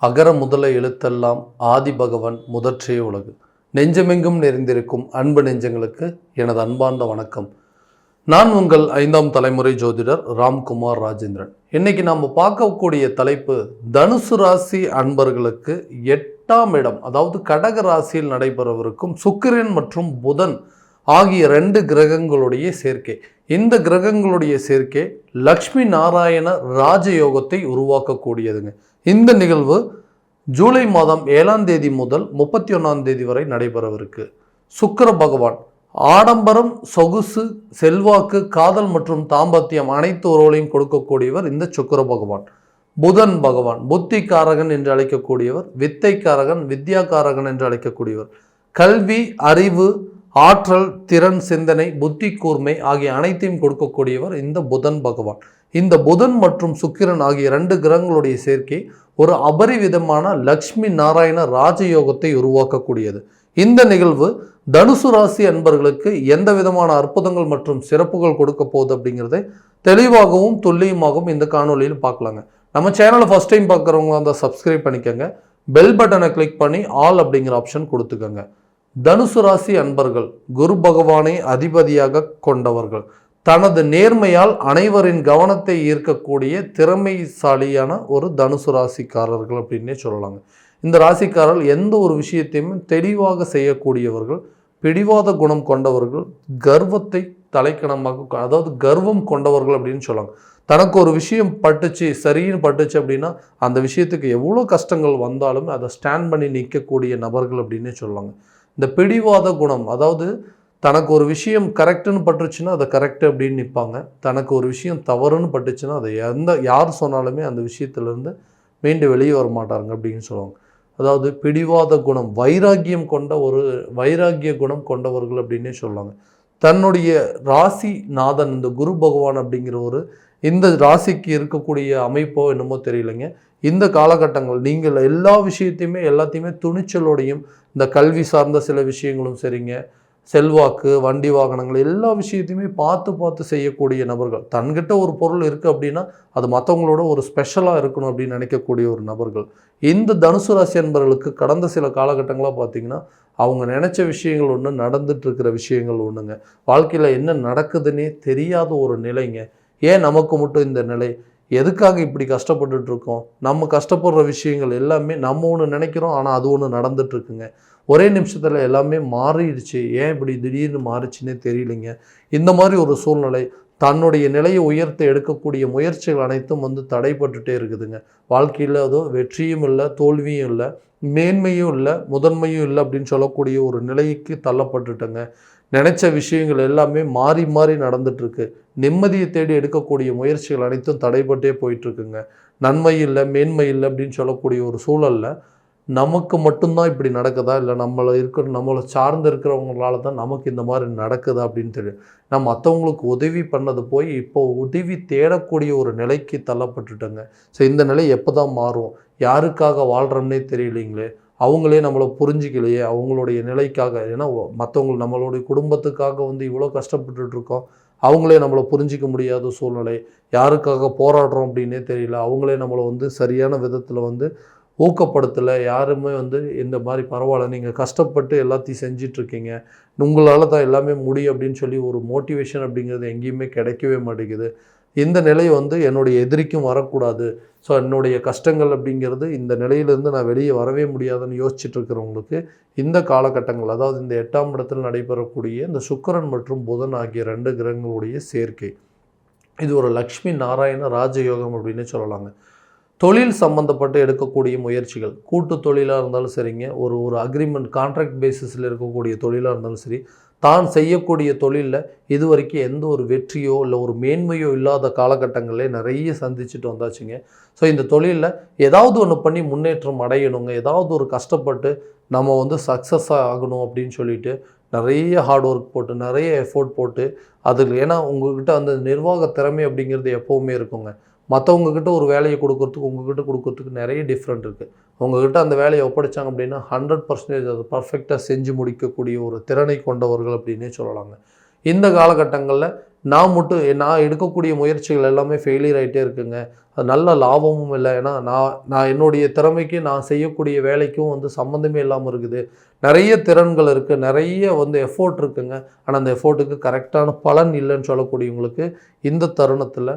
அகர முதல எழுத்தெல்லாம் ஆதி பகவன் முதற்றே உலகு. நெஞ்சமெங்கும் நிறைந்திருக்கும் அன்பு நெஞ்சங்களுக்கு எனது அன்பார்ந்த வணக்கம். நான் உங்கள் 5ஆம் தலைமுறை ஜோதிடர் ராம்குமார் ராஜேந்திரன். இன்னைக்கு நாம் பார்க்கக்கூடிய தலைப்பு தனுசு ராசி அன்பர்களுக்கு 8ஆம் இடம், அதாவது கடக ராசியில் நடைபெறவிருக்கும் சுக்கிரன் மற்றும் புதன் ஆகிய 2 கிரகங்களுடைய சேர்க்கை. இந்த கிரகங்களுடைய சேர்க்கை லக்ஷ்மி நாராயண ராஜயோகத்தை உருவாக்கக்கூடியதுங்க. இந்த நிகழ்வு ஜூலை மாதம் 7ஆம் தேதி முதல் 31ஆம் தேதி வரை நடைபெறவிருக்கு. சுக்கிர பகவான் ஆடம்பரம், சொகுசு, செல்வாக்கு, காதல் மற்றும் தாம்பத்தியம் அனைத்து உறவுகளையும் கொடுக்கக்கூடியவர் இந்த சுக்கிர பகவான். புதன் பகவான் புத்திக்காரகன் என்று அழைக்கக்கூடியவர், வித்தைக்காரகன், வித்யாக்காரகன் என்று அழைக்கக்கூடியவர். கல்வி, அறிவு, ஆற்றல், திறன், சிந்தனை, புத்தி கூர்மை ஆகிய அனைத்தையும் கொடுக்கக்கூடியவர் இந்த புதன் பகவான். இந்த புதன் மற்றும் சுக்கிரன் ஆகிய 2 கிரகங்களுடைய சேர்க்கை ஒரு அபரிவிதமான லக்ஷ்மி நாராயண ராஜயோகத்தை உருவாக்கக்கூடியது. இந்த நிகழ்வு தனுசு ராசி அன்பர்களுக்கு எந்த விதமான அற்புதங்கள் மற்றும் சிறப்புகள் கொடுக்க போகுது அப்படிங்கிறத தெளிவாகவும் துல்லியமாகவும் இந்த காணொலியில் பார்க்கலாங்க. நம்ம சேனலை ஃபர்ஸ்ட் டைம் பார்க்குறவங்க அந்த சப்ஸ்கிரைப் பண்ணிக்கோங்க, பெல் பட்டனை கிளிக் பண்ணி ஆல் அப்படிங்கிற ஆப்ஷன் கொடுத்துக்கோங்க. தனுசு ராசி அன்பர்கள் குரு பகவானை அதிபதியாக கொண்டவர்கள். தனது நேர்மையால் அனைவரின் கவனத்தை ஈர்க்கக்கூடிய திறமைசாலியான ஒரு தனுசு ராசிக்காரர்கள் அப்படின்னே சொல்லலாங்க. இந்த ராசிக்காரர்கள் எந்த ஒரு விஷயத்தையுமே தெளிவாக செய்யக்கூடியவர்கள், பிடிவாத குணம் கொண்டவர்கள், கர்வத்தை தலைக்கணமாக, அதாவது கர்வம் கொண்டவர்கள் அப்படின்னு சொல்லலாம். தனக்கு ஒரு விஷயம் பட்டுச்சு, சரின்னு பட்டுச்சு அப்படின்னா அந்த விஷயத்துக்கு எவ்வளோ கஷ்டங்கள் வந்தாலும் அதை ஸ்டாண்ட் பண்ணி நிற்கக்கூடிய நபர்கள் அப்படின்னே சொல்லலாங்க. இந்த பிடிவாத குணம், அதாவது தனக்கு ஒரு விஷயம் கரெக்டுன்னு பட்டுருச்சுன்னா அதை கரெக்டு அப்படின்னு நிற்பாங்க. தனக்கு ஒரு விஷயம் தவறுன்னு பட்டுச்சுன்னா அதை யார் சொன்னாலுமே அந்த விஷயத்துலேருந்து மீண்டு வெளியே வர மாட்டாங்க அப்படின்னு சொல்லுவாங்க. அதாவது பிடிவாத குணம், வைராக்கியம் கொண்ட ஒரு வைராக்கிய குணம் கொண்டவர்கள் அப்படின்னே சொல்லுவாங்க. தன்னுடைய ராசி நாதன் இந்த குரு பகவான் அப்படிங்கிற ஒரு இந்த ராசிக்கு இருக்கக்கூடிய அமைப்போ என்னமோ தெரியலைங்க. இந்த காலகட்டங்கள் நீங்கள் எல்லா விஷயத்தையுமே எல்லாத்தையுமே துணிச்சலோடையும், இந்த கல்வி சார்ந்த சில விஷயங்களும் சரிங்க, செல்வாக்கு, வண்டி வாகனங்கள் எல்லா விஷயத்தையுமே பார்த்து செய்யக்கூடிய நபர்கள். தன்கிட்ட ஒரு பொருள் இருக்குது அப்படின்னா அது மற்றவங்களோட ஒரு ஸ்பெஷலாக இருக்கணும் அப்படின்னு நினைக்கக்கூடிய ஒரு நபர்கள். இந்த தனுசு ராசி அன்பர்களுக்கு கடந்த சில காலகட்டங்களாக பார்த்தீங்கன்னா அவங்க நினச்ச விஷயங்கள் ஒன்று, நடந்துட்டு இருக்கிற விஷயங்கள் ஒன்றுங்க. வாழ்க்கையில் என்ன நடக்குதுன்னே தெரியாத ஒரு நிலைங்க. ஏன் நமக்கு மட்டும் இந்த நிலை? எதுக்காக இப்படி கஷ்டப்பட்டுட்டு இருக்கோம்? நம்ம கஷ்டப்படுற விஷயங்கள் எல்லாமே நம்ம ஒன்று நினைக்கிறோம், ஆனால் அது ஒன்று நடந்துட்டுருக்குங்க. ஒரே நிமிஷத்தில் எல்லாமே மாறிடுச்சு, ஏன் இப்படி திடீர்னு மாறிச்சுன்னே தெரியலைங்க. இந்த மாதிரி ஒரு சூழ்நிலை, தன்னுடைய நிலையை உயர்த்த எடுக்கக்கூடிய முயற்சிகள் அனைத்தும் தடைப்பட்டுட்டே இருக்குதுங்க. வாழ்க்கையில் அதோ வெற்றியும் இல்லை, தோல்வியும் இல்லை, மேன்மையும் இல்லை, முதன்மையும் இல்லை அப்படின்னு சொல்லக்கூடிய ஒரு நிலைக்கு தள்ளப்பட்டுட்டேங்க. நினச்ச விஷயங்கள் எல்லாமே மாறி நடந்துட்டுருக்கு. நிம்மதியை தேடி எடுக்கக்கூடிய முயற்சிகள் அனைத்தும் தடைப்பட்டே போயிட்டுருக்குங்க. நன்மை இல்லை, மேன்மை இல்லை அப்படின்னு சொல்லக்கூடிய ஒரு சூழலில் நமக்கு மட்டும்தான் இப்படி நடக்குதா, இல்லை நம்மளை சார்ந்து இருக்கிறவங்களால தான் நமக்கு இந்த மாதிரி நடக்குதா அப்படின்னு தெரியும். நான் மற்றவங்களுக்கு உதவி பண்ணது போய் இப்போ உதவி தேடக்கூடிய ஒரு நிலைக்கு தள்ளப்பட்டுட்டேங்க. ஸோ இந்த நிலை எப்போ தான் மாறும்? யாருக்காக வாழ்கிறோம்னே தெரியலைங்களே, அவங்களே நம்மளை புரிஞ்சிக்கலையே, அவங்களுடைய நிலைக்காக. ஏன்னா மற்றவங்க நம்மளுடைய குடும்பத்துக்காக இவ்வளோ கஷ்டப்பட்டுட்ருக்கோம், அவங்களே நம்மளை புரிஞ்சிக்க முடியாத சூழ்நிலை. யாருக்காக போராடுறோம் அப்படின்னே தெரியல, அவங்களே நம்மளை சரியான விதத்தில் ஊக்கப்படுத்தலை. யாருமே இந்த மாதிரி பரவாயில்ல, நீங்கள் கஷ்டப்பட்டு எல்லாத்தையும் செஞ்சிட்ருக்கீங்க, உங்களால் தான் எல்லாமே முடியும் அப்படின்னு சொல்லி ஒரு மோட்டிவேஷன் அப்படிங்கிறது எங்கேயுமே கிடைக்கவே மாட்டேங்குது. இந்த நிலை என்னுடைய எதிரிக்கும் வரக்கூடாது. ஸோ என்னுடைய கஷ்டங்கள் அப்படிங்கிறது இந்த நிலையிலேருந்து நான் வெளியே வரவே முடியாதுன்னு யோசிச்சுட்டு இருக்கிறவங்களுக்கு இந்த காலகட்டங்கள், அதாவது இந்த 8ஆம் இடத்தில் நடைபெறக்கூடிய இந்த சுக்கிரன் மற்றும் புதன் ஆகிய 2 கிரகங்களுடைய சேர்க்கை, இது ஒரு லக்ஷ்மி நாராயண ராஜயோகம் அப்படின்னு சொல்லலாங்க. தொழில் சம்மந்தப்பட்டு எடுக்கக்கூடிய முயற்சிகள், கூட்டு தொழிலாக இருந்தாலும் சரிங்க, ஒரு அக்ரிமெண்ட் கான்ட்ராக்ட் பேசிஸில் இருக்கக்கூடிய தொழிலாக இருந்தாலும் சரி, தான் செய்யக்கூடிய தொழிலில் இது வரைக்கும் எந்த ஒரு வெற்றியோ இல்லை ஒரு மேன்மையோ இல்லாத காலகட்டங்களே நிறைய சந்திச்சுட்டு வந்தாச்சுங்க. ஸோ இந்த தொழிலில் ஏதாவது ஒன்று பண்ணி முன்னேற்றம் அடையணுங்க, ஏதாவது ஒரு கஷ்டப்பட்டு நம்ம சக்ஸஸ் ஆகணும் அப்படின்னு சொல்லிட்டு நிறைய ஹார்ட் ஒர்க் போட்டு, நிறைய எஃபோர்ட் போட்டு அதில், ஏன்னா உங்கள்கிட்ட நிர்வாக திறமை அப்படிங்கிறது எப்போவுமே இருக்குங்க. மற்றவங்கக்கிட்ட ஒரு வேலையை கொடுக்கறதுக்கு உங்கள்கிட்ட கொடுக்கறதுக்கு நிறைய டிஃப்ரெண்ட் இருக்குது. உங்கள்கிட்ட அந்த வேலையை ஒப்படைச்சாங்க அப்படின்னா 100% அதை பர்ஃபெக்டாக செஞ்சு முடிக்கக்கூடிய ஒரு திறனை கொண்டவர்கள் அப்படின்னே சொல்லலாங்க. இந்த காலகட்டங்களில் நான் எடுக்கக்கூடிய முயற்சிகள் எல்லாமே ஃபெயிலியர் ஆகிட்டே இருக்குங்க. அது நல்ல லாபமும் இல்லை. ஏன்னா நான் என்னுடைய திறமைக்கு நான் செய்யக்கூடிய வேலைக்கும் வந்து சம்மந்தமே இல்லாமல் இருக்குது. நிறைய திறன்கள் இருக்குது, நிறைய வந்து எஃபோர்ட் இருக்குங்க. ஆனால் அந்த எஃபோர்ட்டுக்கு கரெக்டான பலன் இல்லைன்னு சொல்லக்கூடியவங்களுக்கு இந்த தருணத்தில்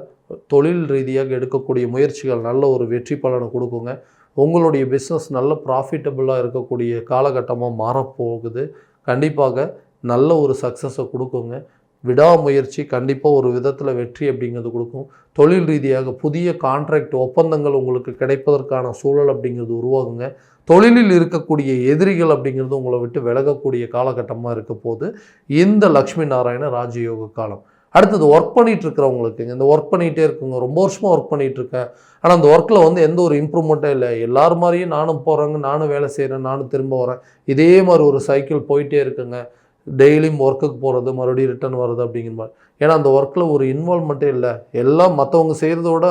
தொழில் ரீதியாக எடுக்கக்கூடிய முயற்சிகள் நல்ல ஒரு வெற்றி பலனை கொடுக்குங்க. உங்களுடைய பிஸ்னஸ் நல்ல ப்ராஃபிட்டபுளாக இருக்கக்கூடிய காலகட்டமாக மாறப்போகுது. கண்டிப்பாக நல்ல ஒரு சக்ஸஸை கொடுக்குங்க. விடாமுயற்சி கண்டிப்பாக ஒரு விதத்தில் வெற்றி அப்படிங்கிறது கொடுக்கும். தொழில் ரீதியாக புதிய கான்ட்ராக்ட் ஒப்பந்தங்கள் உங்களுக்கு கிடைப்பதற்கான சூழல் அப்படிங்கிறது உருவாகுங்க. தொழிலில் இருக்கக்கூடிய எதிரிகள் அப்படிங்கிறது உங்களை விட்டு விலகக்கூடிய காலகட்டமாக இருக்க போது இந்த லக்ஷ்மி நாராயண ராஜயோக காலம். அடுத்தது ஒர்க் பண்ணிகிட்டு இருக்கிறவங்களுக்குங்க, இந்த ஒர்க் பண்ணிகிட்டே இருக்குங்க, ரொம்ப வருஷமாக ஒர்க் பண்ணிகிட்ருக்கேன், ஆனால் அந்த ஒர்க்கில் வந்து எந்த ஒரு இம்ப்ரூவ்மெண்ட்டே இல்லை. எல்லார் மாதிரியும் நானும் போகிறேங்க, நானும் வேலை செய்கிறேன், நானும் திரும்ப வரேன், இதே மாதிரி ஒரு சைக்கிள் போயிட்டே இருக்குங்க. டெய்லியும் ஒர்க்குக்கு போகிறது, மறுபடியும் ரிட்டர்ன் வர்றது அப்படிங்கிற மாதிரி. ஏன்னா அந்த ஒர்க்கில் ஒரு இன்வால்வ்மெண்ட்டே இல்லை. எல்லாம் மற்றவங்க செய்கிறத விட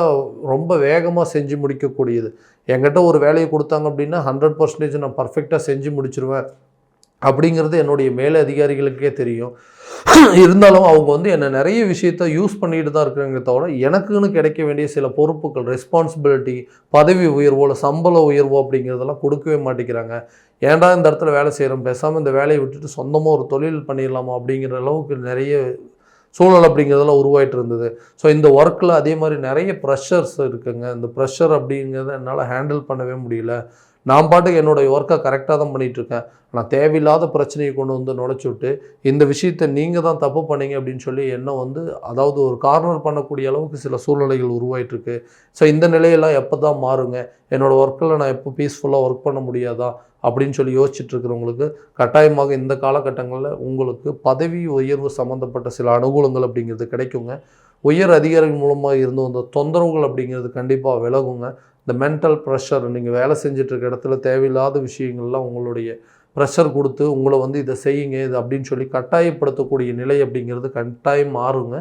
ரொம்ப வேகமாக செஞ்சு முடிக்கக்கூடியது. என்கிட்ட ஒரு வேலையை கொடுத்தாங்க அப்படின்னா 100% நான் பர்ஃபெக்டாக செஞ்சு முடிச்சிருவேன் அப்படிங்கிறது என்னுடைய மேலே அதிகாரிகளுக்கே தெரியும். இருந்தாலும் அவங்க வந்து என்னை நிறைய விஷயத்த யூஸ் பண்ணிட்டு தான் இருக்கிறாங்க தவிர எனக்குன்னு கிடைக்க வேண்டிய சில பொறுப்புகள், ரெஸ்பான்சிபிலிட்டி, பதவி உயர்வோ இல்லை சம்பள உயர்வோ அப்படிங்கிறதெல்லாம் கொடுக்கவே மாட்டேங்கிறாங்க. ஏன்டா இந்த இடத்துல வேலை செய்கிறோம், பேசாமல் இந்த வேலையை விட்டுட்டு சொந்தமாக ஒரு தொழில் பண்ணிடலாமா அப்படிங்கிற அளவுக்கு நிறைய சூழல் அப்படிங்கிறதெல்லாம் உருவாயிட்டு இருந்தது. ஸோ இந்த ஒர்க்கில் அதே மாதிரி நிறைய ப்ரெஷர்ஸ் இருக்குங்க. இந்த ப்ரெஷர் அப்படிங்கிறத என்னால் ஹேண்டில் பண்ணவே முடியல. நான் பாட்டுக்கு என்னோடய ஒர்க்கை கரெக்டாக தான் பண்ணிகிட்ருக்கேன். ஆனால் தேவையில்லாத பிரச்சனையை கொண்டு வந்து நுழைச்சி விட்டு இந்த விஷயத்தை நீங்கள் தான் தப்பு பண்ணீங்க அப்படின்னு சொல்லி என்னை வந்து அதாவது ஒரு கார்னர் பண்ணக்கூடிய அளவுக்கு சில சூழ்நிலைகள் உருவாயிட்ருக்கு. ஸோ இந்த நிலையெல்லாம் எப்போ தான் மாறுங்க, என்னோடய ஒர்க்கில் நான் எப்போ பீஸ்ஃபுல்லாக ஒர்க் பண்ண முடியாதா அப்படின்னு சொல்லி யோசிச்சுட்ருக்கிறவங்களுக்கு கட்டாயமாக இந்த காலகட்டங்களில் உங்களுக்கு பதவி உயர்வு சம்மந்தப்பட்ட சில அனுகூலங்கள் அப்படிங்கிறது கிடைக்குங்க. உயர் அதிகாரிகள் மூலமாக இருந்து வந்த தொந்தரவுகள் அப்படிங்கிறது கண்டிப்பாக விலகுங்க. இந்த மென்டல் ப்ரெஷர், நீங்கள் வேலை செஞ்சிட்ருக்க இடத்துல தேவையில்லாத விஷயங்கள்லாம் உங்களுடைய ப்ரெஷர் கொடுத்து உங்களை வந்து இதை செய்யுங்க இது அப்படின்னு சொல்லி கட்டாயப்படுத்தக்கூடிய நிலை அப்படிங்கிறது கட்டாயம் மாறுங்க.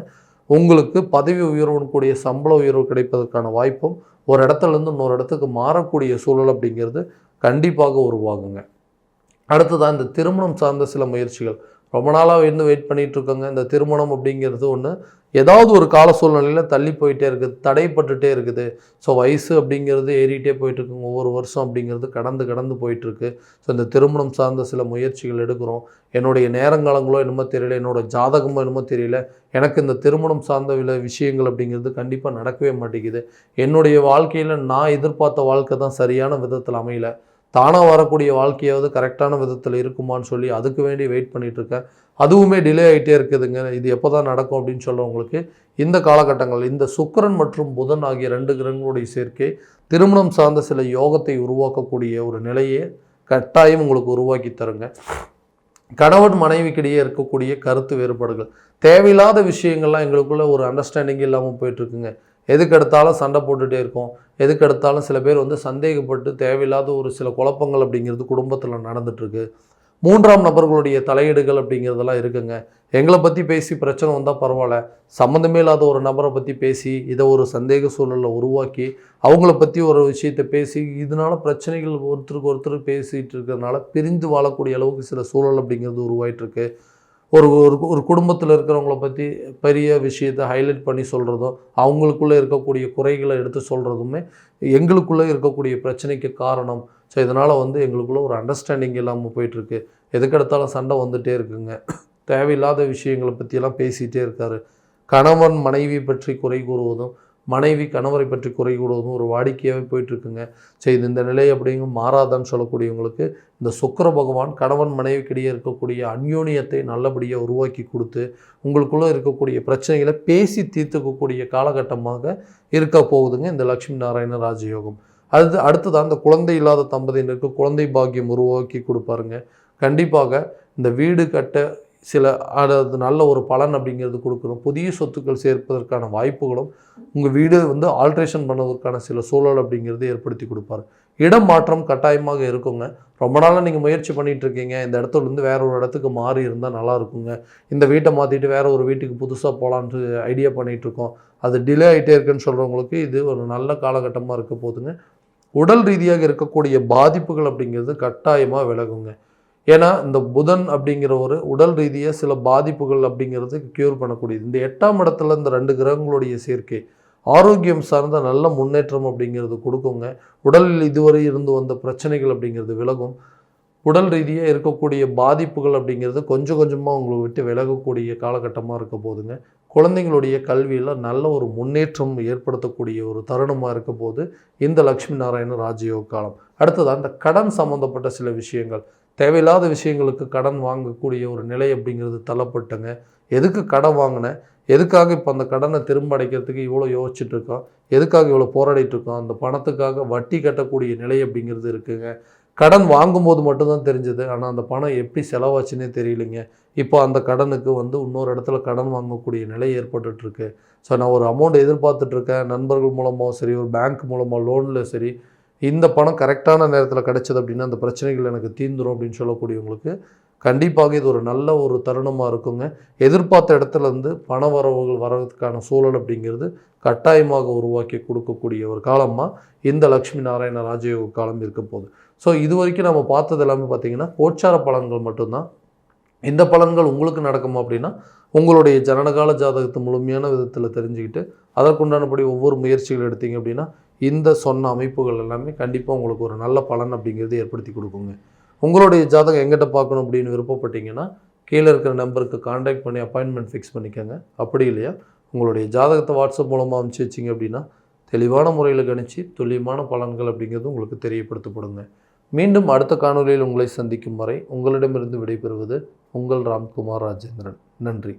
உங்களுக்கு பதவி உயர்வுன்னு கூடிய சம்பள உயர்வு கிடைப்பதற்கான வாய்ப்பும் ஒரு இடத்துலேருந்து இன்னொரு இடத்துக்கு மாறக்கூடிய சூழல் அப்படிங்கிறது கண்டிப்பாக உருவாகுங்க. அடுத்ததான் இந்த திருமணம் சார்ந்த சில முயற்சிகள் ரொம்ப நாளாக இருந்து வெயிட் பண்ணிகிட்ருக்கோங்க. இந்த திருமணம் அப்படிங்கிறது ஒன்று ஏதாவது ஒரு கால சூழ்நிலையில் தள்ளி போயிட்டே இருக்குது, தடைப்பட்டுகிட்டே இருக்குது. ஸோ வயசு அப்படிங்கிறது ஏறிட்டே போயிட்டுருக்குங்க. ஒவ்வொரு வருஷம் அப்படிங்கிறது கடந்து போயிட்டுருக்கு. ஸோ இந்த திருமணம் சார்ந்த சில முயற்சிகள் எடுக்கிறோம். என்னுடைய நேரங்காலங்களோ என்னமோ தெரியல, என்னோடய ஜாதகமோ என்னமோ தெரியல, எனக்கு இந்த திருமணம் சார்ந்த விஷயங்கள் அப்படிங்கிறது கண்டிப்பாக நடக்கவே மாட்டேங்குது. என்னுடைய வாழ்க்கையில் நான் எதிர்பார்த்த வாழ்க்கை தான் சரியான விதத்தில் அமையல. தானாக வரக்கூடிய வாழ்க்கையாவது கரெக்டான விதத்தில் இருக்குமான்னு சொல்லி அதுக்கு வேண்டி வெயிட் பண்ணிகிட்ருக்கேன். அதுவுமே டிலே ஆகிட்டே இருக்குதுங்க. இது எப்போ தான் நடக்கும் அப்படின்னு சொல்கிறவங்களுக்கு இந்த காலகட்டங்கள் இந்த சுக்கிரன் மற்றும் புதன் ஆகிய 2 கிரகங்களுடைய சேர்க்கை திருமணம் சார்ந்த சில யோகத்தை உருவாக்கக்கூடிய ஒரு நிலையை கட்டாயம் உங்களுக்கு உருவாக்கி தருங்க. கணவன் மனைவிக்கிடையே இருக்கக்கூடிய கருத்து வேறுபாடுகள், தேவையில்லாத விஷயங்கள்லாம் எங்களுக்குள்ள ஒரு அண்டர்ஸ்டாண்டிங் இல்லாமல் போயிட்டுருக்குங்க. எதுக்கெடுத்தாலும் சண்டை போட்டுகிட்டே இருக்கும். எதுக்கெடுத்தாலும் சில பேர் வந்து சந்தேகப்பட்டு தேவையில்லாத ஒரு சில குழப்பங்கள் அப்படிங்கிறது குடும்பத்தில் நடந்துகிட்ருக்கு. 3ஆம் நபர்களுடைய தலையீடுகள் அப்படிங்கிறதெல்லாம் இருக்குங்க. எங்களை பற்றி பேசி பிரச்சனை வந்தால் பரவாயில்ல, சம்மந்தமே இல்லாத ஒரு நபரை பற்றி பேசி இதை ஒரு சந்தேக சூழலில் உருவாக்கி அவங்கள பற்றி ஒரு விஷயத்தை பேசி இதனால் பிரச்சனைகள் ஒருத்தருக்கு ஒருத்தர் பேசிகிட்டு இருக்கிறதுனால பிரிந்து வாழக்கூடிய அளவுக்கு சில சூழல் அப்படிங்கிறது உருவாயிட்ருக்கு. ஒரு ஒரு குடும்பத்தில் இருக்கிறவங்கள பற்றி பெரிய விஷயத்தை ஹைலைட் பண்ணி சொல்கிறதும் அவங்களுக்குள்ளே இருக்கக்கூடிய குறைகளை எடுத்து சொல்கிறதுமே எங்களுக்குள்ளே இருக்கக்கூடிய பிரச்சனைக்கு காரணம். ஸோ இதனால் வந்து எங்களுக்குள்ளே ஒரு அண்டர்ஸ்டாண்டிங் இல்லாமல் போயிட்டுருக்கு. எதுக்கெடுத்தாலும் சண்டை வந்துகிட்டே இருக்குங்க. தேவையில்லாத விஷயங்களை பற்றியெல்லாம் பேசிகிட்டே இருக்கார். கணவன் மனைவி பற்றி குறை கூறுவதும் மனைவி கணவரை பற்றி குறை கூறுவதும் ஒரு வாடிக்கையாகவே போயிட்டுருக்குங்க. சரி, இந்த நிலை அப்படிங்க மாறாதான்னு சொல்லக்கூடியவங்களுக்கு இந்த சுக்கிர பகவான் கணவன் மனைவிக்கிடையே இருக்கக்கூடிய அந்யோன்யத்தை நல்லபடியாக உருவாக்கி கொடுத்து உங்களுக்குள்ளே இருக்கக்கூடிய பிரச்சனைகளை பேசி தீர்த்துக்கக்கூடிய காலகட்டமாக இருக்க போகுதுங்க இந்த லக்ஷ்மி நாராயண ராஜயோகம். அடுத்ததான் இந்த குழந்தை இல்லாத தம்பதியினருக்கு குழந்தை பாக்கியம் உருவாக்கி கொடுப்பாருங்க. கண்டிப்பாக இந்த வீடு கட்ட சில அது நல்ல ஒரு பலன் அப்படிங்கிறது கொடுக்கணும். புதிய சொத்துக்கள் சேர்ப்பதற்கான வாய்ப்புகளும் உங்கள் வீடு வந்து ஆல்ட்ரேஷன் பண்ணுவதற்கான சில சூழல் அப்படிங்கிறது ஏற்படுத்தி கொடுப்பார். இடம் மாற்றம் கட்டாயமாக இருக்குங்க. ரொம்ப நாளாக நீங்கள் முயற்சி பண்ணிகிட்டு இருக்கீங்க, இந்த இடத்துலேருந்து வேற ஒரு இடத்துக்கு மாறி இருந்தால் நல்லா இருக்குங்க, இந்த வீட்டை மாற்றிட்டு வேற ஒரு வீட்டுக்கு புதுசாக போகலான்ட்டு ஐடியா பண்ணிகிட்ருக்கோம், அது டிலே ஆகிட்டே இருக்குன்னு சொல்கிறவங்களுக்கு இது ஒரு நல்ல காலகட்டமாக இருக்க போதுங்க. உடல் ரீதியாக இருக்கக்கூடிய பாதிப்புகள் அப்படிங்கிறது கட்டாயமாக விலகுங்க. ஏன்னா இந்த புதன் அப்படிங்கிற ஒரு உடல் ரீதியாக சில பாதிப்புகள் அப்படிங்கிறது க்யூர் பண்ணக்கூடியது. இந்த 8ஆம் இடத்துல இந்த 2 கிரகங்களுடைய சேர்க்கை ஆரோக்கியம் சார்ந்த நல்ல முன்னேற்றம் அப்படிங்கிறது கொடுக்குங்க. உடலில் இதுவரை இருந்து வந்த பிரச்சனைகள் அப்படிங்கிறது விலகும். உடல் ரீதியாக இருக்கக்கூடிய பாதிப்புகள் அப்படிங்கிறது கொஞ்சம் கொஞ்சமாக உங்களை விட்டு விலகக்கூடிய காலகட்டமாக இருக்க போதுங்க. குழந்தைங்களுடைய கல்வியில் நல்ல ஒரு முன்னேற்றம் ஏற்படுத்தக்கூடிய ஒரு தருணமாக இருக்க போது இந்த லக்ஷ்மி நாராயண ராஜயோக காலம். அடுத்ததாக இந்த கடன் சம்மந்தப்பட்ட சில விஷயங்கள், தேவையில்லாத விஷயங்களுக்கு கடன் வாங்கக்கூடிய ஒரு நிலை அப்படிங்கிறது தள்ளப்பட்டுங்க. எதுக்கு கடன் வாங்கினேன், எதுக்காக இப்போ அந்த கடனை திரும்ப அடைக்கிறதுக்கு இவ்வளோ யோசிச்சுட்டு இருக்கோம், எதுக்காக இவ்வளோ போராடிட்டு இருக்கோம், அந்த பணத்துக்காக வட்டி கட்டக்கூடிய நிலை அப்படிங்கிறது இருக்குங்க. கடன் வாங்கும்போது மட்டும்தான் தெரிஞ்சது, ஆனால் அந்த பணம் எப்படி செலவாச்சுன்னே தெரியலைங்க. இப்போ அந்த கடனுக்கு இன்னொரு இடத்துல கடன் வாங்கக்கூடிய நிலை ஏற்பட்டுருக்கு. ஸோ நான் ஒரு அமௌண்ட் எதிர்பார்த்துட்ருக்கேன், நண்பர்கள் மூலமாக சரி, ஒரு பேங்க் மூலமாக லோனில் சரி, இந்த பணம் கரெக்டான நேரத்தில் கிடைச்சது அப்படின்னா அந்த பிரச்சனைகள் எனக்கு தீர்ந்துடும் அப்படின்னு சொல்லக்கூடியவங்களுக்கு கண்டிப்பாக இது ஒரு நல்ல ஒரு தருணமாக இருக்குங்க. எதிர்பார்த்த இடத்துலேருந்து பண வரவுகள் வர்றதுக்கான சூழல் அப்படிங்கிறது கட்டாயமாக உருவாக்கி கொடுக்கக்கூடிய ஒரு காலமாக இந்த லக்ஷ்மி நாராயண ராஜயோக காலம் இருக்க போகுது. ஸோ இது வரைக்கும் நம்ம பார்த்தது எல்லாமே பார்த்திங்கன்னா கோச்சார பலன்கள் மட்டும்தான். இந்த பலன்கள் உங்களுக்கு நடக்குமா அப்படின்னா உங்களுடைய ஜனனகால ஜாதகத்தை முழுமையான விதத்தில் தெரிஞ்சுக்கிட்டு அதற்குண்டானபடி ஒவ்வொரு முயற்சிகள் எடுத்தீங்க அப்படின்னா இந்த சொன்ன அமைப்புகள் எல்லாமே கண்டிப்பாக உங்களுக்கு ஒரு நல்ல பலன் அப்படிங்கிறது ஏற்படுத்தி கொடுக்குங்க. உங்களுடைய ஜாதகம் எங்கிட்ட பார்க்கணும் அப்படின்னு விருப்பப்பட்டீங்கன்னா கீழே இருக்கிற நம்பருக்கு கான்டாக்ட் பண்ணி அப்பாயின்மெண்ட் ஃபிக்ஸ் பண்ணிக்கோங்க. அப்படி இல்லையா உங்களுடைய ஜாதகத்தை வாட்ஸ்அப் மூலமாக அனுப்பிச்சி வச்சிங்க அப்படின்னா தெளிவான முறையில் கணிச்சு துல்லியமான பலன்கள் அப்படிங்கிறது உங்களுக்கு தெரியப்படுத்தப்படுங்க. மீண்டும் அடுத்த காணொலியில் உங்களை சந்திக்கும் வரை உங்களிடமிருந்து விடைபெறுவது உங்கள் ராம்குமார் ராஜேந்திரன். நன்றி.